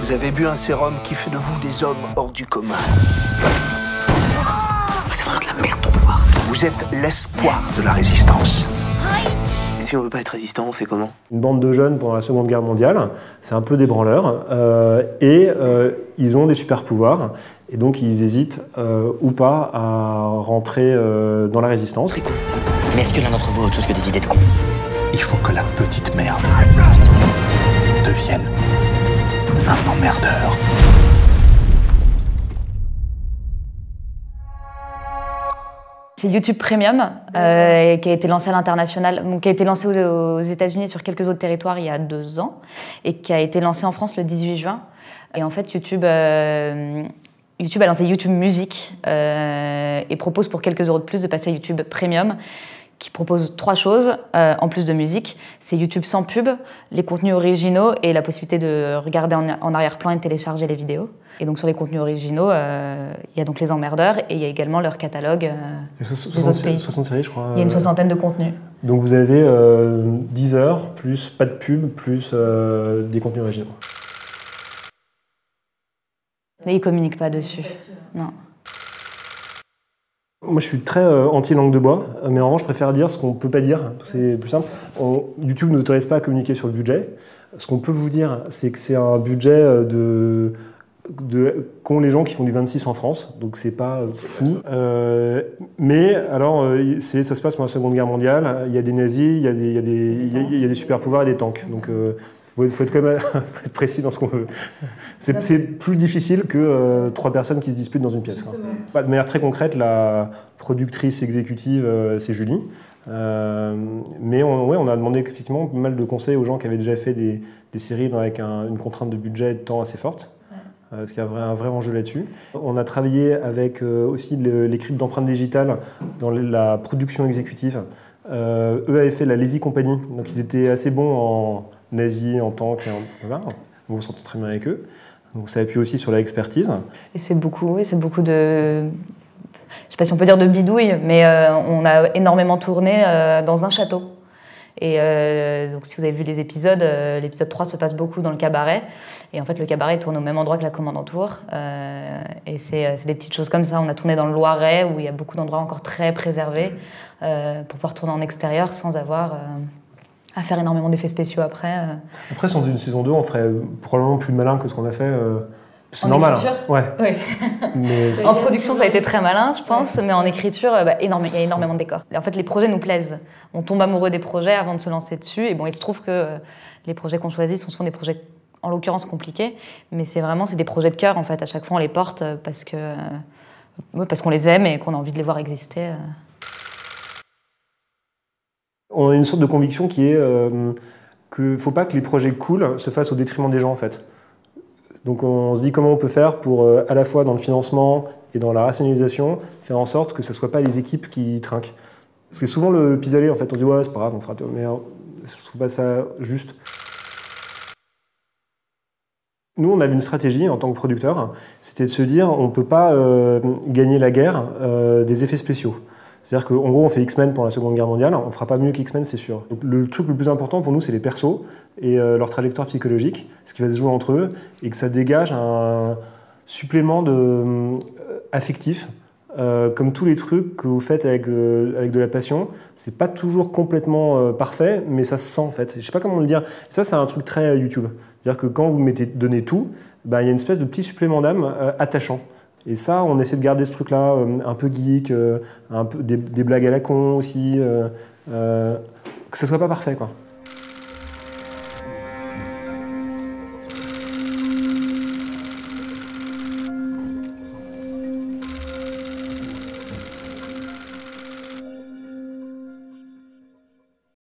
Vous avez bu un sérum qui fait de vous des hommes hors du commun. C'est vraiment de la merde ton pouvoir. Vous êtes l'espoir de la résistance. Et si on veut pas être résistant, on fait comment? Une bande de jeunes pendant la Seconde Guerre mondiale, c'est un peu des branleurs, ils ont des super pouvoirs, et donc ils hésitent ou pas à rentrer dans la résistance. C'est con. Mais est-ce que l'un d'entre vous a autre chose que des idées de con? Il faut que la petite merde devienne un emmerdeur. C'est YouTube Premium, qui a été lancé à l'international, qui a été lancé aux États-Unis et sur quelques autres territoires il y a 2 ans, et qui a été lancé en France le 18 juin. Et en fait, YouTube a lancé YouTube Music et propose pour quelques euros de plus de passer à YouTube Premium, qui propose 3 choses en plus de musique. C'est YouTube sans pub, les contenus originaux et la possibilité de regarder en arrière-plan et de télécharger les vidéos. Et donc sur les contenus originaux, il y a donc les emmerdeurs et il y a également leur catalogue des autres pays. 60 séries, je crois. Il y a une 60aine de contenus. Donc vous avez 10 heures, plus pas de pub, plus des contenus originaux. Et ils ne communiquent pas dessus. Non. Moi, je suis très anti-langue de bois, mais en revanche, je préfère dire ce qu'on ne peut pas dire. C'est plus simple. YouTube ne nous autorise pas à communiquer sur le budget. Ce qu'on peut vous dire, c'est que c'est un budget qu'ont les gens qui font du 26 en France, donc c'est pas fou. Mais alors, ça se passe pendant la Seconde Guerre mondiale, il y a des nazis, il y a des super pouvoirs et des tanks. Donc faut être quand même être précis dans ce qu'on veut. C'est plus difficile que 3 personnes qui se disputent dans une pièce. De manière très concrète, la productrice exécutive, c'est Julie. Mais on a demandé effectivement pas mal de conseils aux gens qui avaient déjà fait des séries avec une contrainte de budget et de temps assez forte. Parce qu'il y a un vrai enjeu là-dessus. On a travaillé avec aussi l'équipe d'empreintes digitales dans la production exécutive. Eux avaient fait la Lazy Company, donc ils étaient assez bons en nazi, en tank, voilà. On s'entend très bien avec eux. Donc ça appuie aussi sur la expertise. Et c'est beaucoup de... Je ne sais pas si on peut dire de bidouille, mais on a énormément tourné dans un château. Et donc si vous avez vu les épisodes, l'épisode 3 se passe beaucoup dans le cabaret. Et en fait, le cabaret tourne au même endroit que la Kommandantur. Et c'est des petites choses comme ça. On a tourné dans le Loiret, où il y a beaucoup d'endroits encore très préservés, pour pouvoir tourner en extérieur sans avoir à faire énormément d'effets spéciaux après. Après, si on faisait une saison 2, on ferait probablement plus malin que ce qu'on a fait. C'est en normal. Écriture, ouais. Oui. Mais en production, ça a été très malin, je pense, mais en écriture, il y a énormément de décors. En fait, les projets nous plaisent. On tombe amoureux des projets avant de se lancer dessus. Et bon, il se trouve que les projets qu'on choisit sont souvent des projets, en l'occurrence, compliqués, mais c'est des projets de cœur, en fait. À chaque fois, on les porte parce qu'on les aime et qu'on a envie de les voir exister. On a une sorte de conviction qui est qu'il ne faut pas que les projets cool se fassent au détriment des gens, en fait. Donc on se dit comment on peut faire pour, à la fois dans le financement et dans la rationalisation, faire en sorte que ce ne soit pas les équipes qui trinquent. C'est souvent le pis-aller, en fait. On se dit, ouais, c'est pas grave, on fera tout. Mais je ne trouve pas ça juste. Nous, on avait une stratégie en tant que producteur, c'était de se dire, on ne peut pas gagner la guerre des effets spéciaux. C'est-à-dire qu'en gros, on fait X-Men pour la Seconde Guerre mondiale, on ne fera pas mieux qu'X-Men, c'est sûr. Donc, le truc le plus important pour nous, c'est les persos et leur trajectoire psychologique, ce qui va se jouer entre eux, et que ça dégage un supplément affectif, comme tous les trucs que vous faites avec de la passion. C'est pas toujours complètement parfait, mais ça se sent en fait. Je sais pas comment le dire. Ça, c'est un truc très YouTube. C'est-à-dire que quand vous donnez tout, il y a une espèce de petit supplément d'âme attachant. Et ça, on essaie de garder ce truc-là, un peu geek, un peu des blagues à la con aussi, que ça soit pas parfait, quoi.